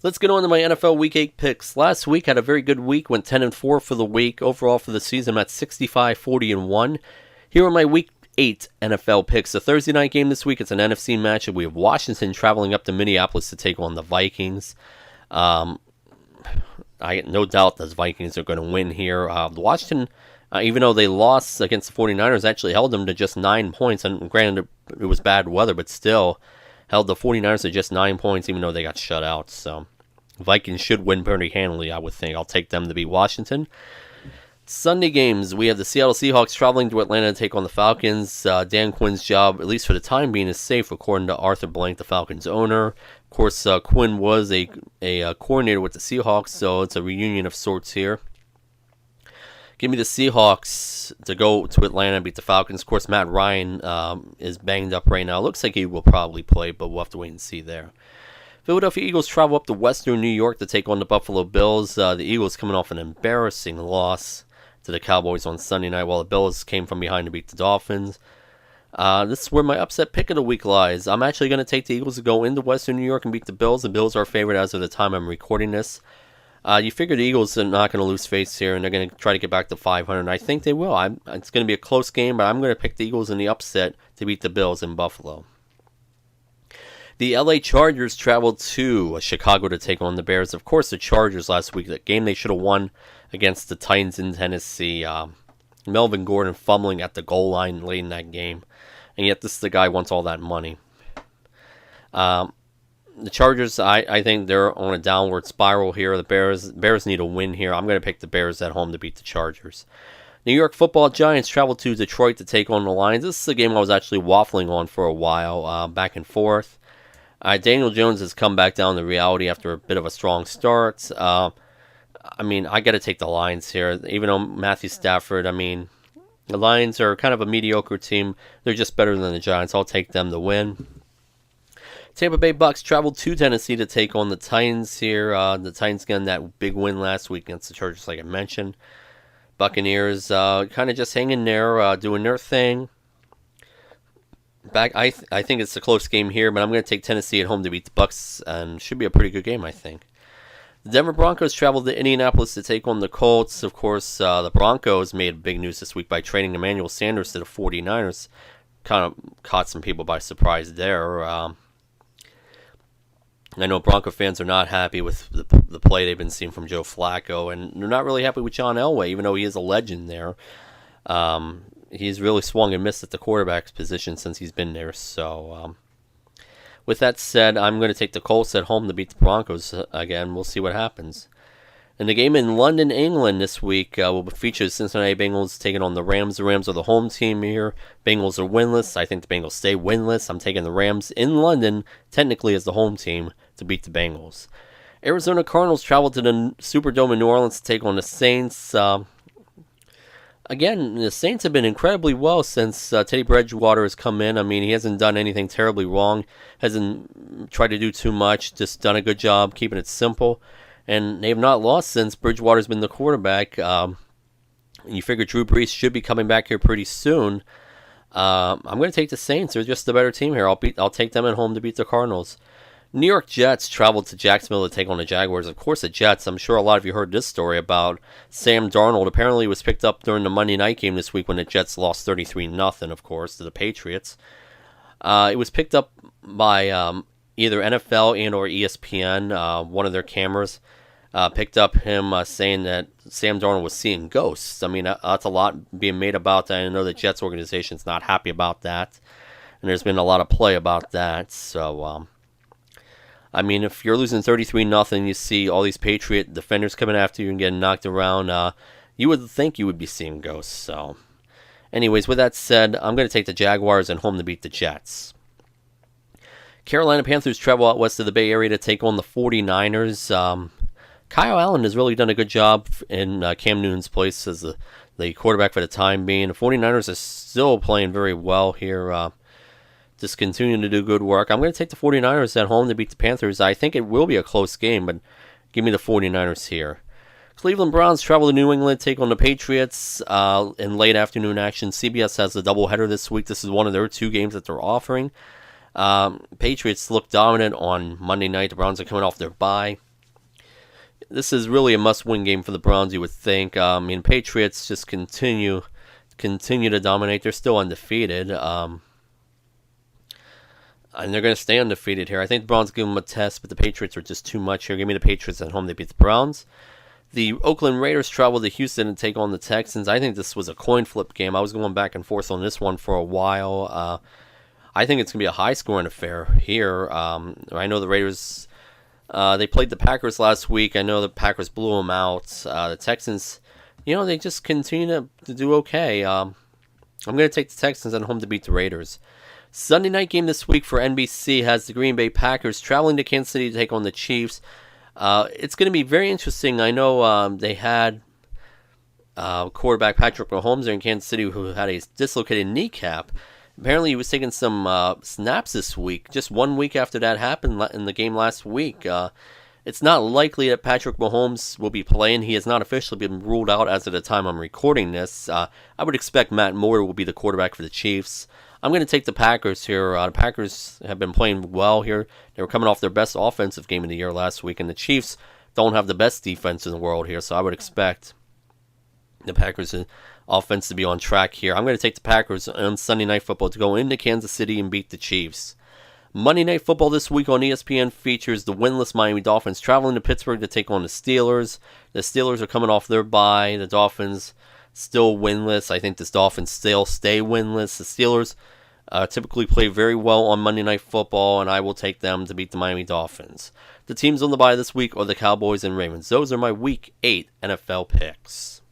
Let's get on to my NFL Week 8 picks. Last week had a very good week, went 10-4 for the week. Overall for the season, I'm at 65-40-1. Here are my Week 8 NFL picks. The Thursday night game this week, it's an NFC matchup. We have Washington traveling up to Minneapolis to take on the Vikings. I no doubt the Vikings are going to win here. Washington, even though they lost against the 49ers, actually held them to just 9 points. And granted, it was bad weather, but still held the 49ers to just 9 points, even though they got shut out. So Vikings should win pretty handily, I would think. I'll take them to beat Washington. Sunday games, we have the Seattle Seahawks traveling to Atlanta to take on the Falcons. Dan Quinn's job, at least for the time being, is safe, according to Arthur Blank, the Falcons owner. Of course, Quinn was a coordinator with the Seahawks, so it's a reunion of sorts here. Give me the Seahawks to go to Atlanta and beat the Falcons. Of course, Matt Ryan is banged up right now. Looks like he will probably play, but we'll have to wait and see there. Philadelphia Eagles travel up to Western New York to take on the Buffalo Bills. The Eagles coming off an embarrassing loss to the Cowboys on Sunday night, while the Bills came from behind to beat the Dolphins. This is where my upset pick of the week lies. I'm actually going to take the Eagles to go into Western New York and beat the Bills. The Bills are favorite as of the time I'm recording this. You figure the Eagles are not going to lose face here, and they're going to try to get back to 500. And I think they will. It's going to be a close game, but I'm going to pick the Eagles in the upset to beat the Bills in Buffalo. The LA Chargers traveled to Chicago to take on the Bears. Of course, the Chargers last week, that game they should have won against the Titans in Tennessee. Melvin Gordon fumbling at the goal line late in that game. And yet this is the guy who wants all that money. The Chargers, I think they're on a downward spiral here. The Bears need a win here. I'm going to pick the Bears at home to beat the Chargers. New York Football Giants travel to Detroit to take on the Lions. This is a game I was actually waffling on for a while, back and forth. Daniel Jones has come back down to reality after a bit of a strong start. I got to take the Lions here. Even though Matthew Stafford, the Lions are kind of a mediocre team. They're just better than the Giants. I'll take them to win. Tampa Bay Bucks traveled to Tennessee to take on the Titans here. The Titans getting that big win last week against the Chargers, like I mentioned. Buccaneers kind of just hanging there, doing their thing. I think it's a close game here, but I'm going to take Tennessee at home to beat the Bucks, and should be a pretty good game, I think. The Denver Broncos traveled to Indianapolis to take on the Colts. Of course, the Broncos made big news this week by trading Emmanuel Sanders to the 49ers. Kind of caught some people by surprise there. I know Bronco fans are not happy with the play they've been seeing from Joe Flacco, and they're not really happy with John Elway, even though he is a legend there. He's really swung and missed at the quarterback's position since he's been there. So, with that said, I'm going to take the Colts at home to beat the Broncos again. We'll see what happens. And the game in London, England this week will feature the Cincinnati Bengals taking on the Rams. The Rams are the home team here. Bengals are winless. I think the Bengals stay winless. I'm taking the Rams in London, technically as the home team, to beat the Bengals. Arizona Cardinals travel to the Superdome in New Orleans to take on the Saints. Again, the Saints have been incredibly well since Teddy Bridgewater has come in. He hasn't done anything terribly wrong. Hasn't tried to do too much. Just done a good job keeping it simple. And they have not lost since Bridgewater's been the quarterback. You figure Drew Brees should be coming back here pretty soon. I'm going to take the Saints. They're just the better team here. I'll take them at home to beat the Cardinals. New York Jets traveled to Jacksonville to take on the Jaguars. Of course, the Jets, I'm sure a lot of you heard this story about Sam Darnold. Apparently, it was picked up during the Monday night game this week when the Jets lost 33-0, of course, to the Patriots. It was picked up by either NFL and or ESPN. One of their cameras picked up him saying that Sam Darnold was seeing ghosts. That's a lot being made about that. I know the Jets organization's not happy about that, and there's been a lot of play about that. So, if you're losing 33-0, you see all these Patriot defenders coming after you and getting knocked around, you would think you would be seeing ghosts. So, anyways, with that said, I'm going to take the Jaguars and home to beat the Jets. Carolina Panthers travel out west of the Bay Area to take on the 49ers. Kyle Allen has really done a good job in Cam Newton's place as the quarterback for the time being. The 49ers are still playing very well here. Just continuing to do good work. I'm going to take the 49ers at home to beat the Panthers. I think it will be a close game, but give me the 49ers here. Cleveland Browns travel to New England, take on the Patriots in late afternoon action. CBS has a doubleheader this week. This is one of their two games that they're offering. Patriots look dominant on Monday night. The Browns are coming off their bye. This is really a must-win game for the Browns, you would think. Patriots just continue to dominate. They're still undefeated. And they're going to stay undefeated here. I think the Browns give them a test, but the Patriots are just too much here. Give me the Patriots at home. They beat the Browns. The Oakland Raiders travel to Houston and take on the Texans. I think this was a coin flip game. I was going back and forth on this one for a while. I think it's going to be a high-scoring affair here. I know the Raiders, they played the Packers last week. I know the Packers blew them out. The Texans, they just continue to do okay. I'm going to take the Texans at home to beat the Raiders. Sunday night game this week for NBC has the Green Bay Packers traveling to Kansas City to take on the Chiefs. It's going to be very interesting. I know they had quarterback Patrick Mahomes there in Kansas City who had a dislocated kneecap. Apparently he was taking some snaps this week, just 1 week after that happened in the game last week. It's not likely that Patrick Mahomes will be playing. He has not officially been ruled out as of the time I'm recording this. I would expect Matt Moore will be the quarterback for the Chiefs. I'm going to take the Packers here. The Packers have been playing well here. They were coming off their best offensive game of the year last week, and the Chiefs don't have the best defense in the world here, so I would expect the Packers' offense to be on track here. I'm going to take the Packers on Sunday Night Football to go into Kansas City and beat the Chiefs. Monday Night Football this week on ESPN features the winless Miami Dolphins traveling to Pittsburgh to take on the Steelers. The Steelers are coming off their bye. The Dolphins still winless. I think the Dolphins still stay winless. The Steelers typically play very well on Monday Night Football, and I will take them to beat the Miami Dolphins. The teams on the bye this week are the Cowboys and Ravens. Those are my Week 8 NFL picks.